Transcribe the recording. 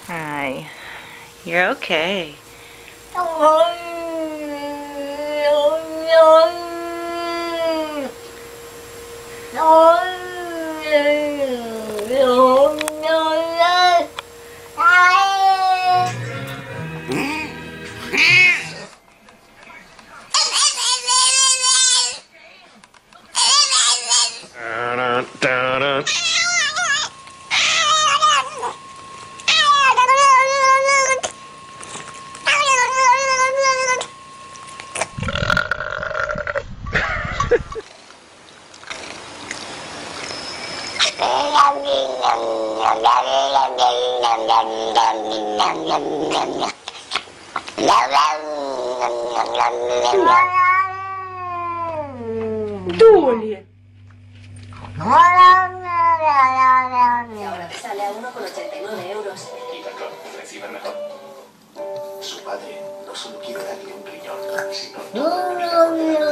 Hi, you're okay. ¡Dule! Y ahora te sale a 1,89 €. Y Tacón recibe mejor. Su padre no solo quiere darle un riñón, sino toda la vida.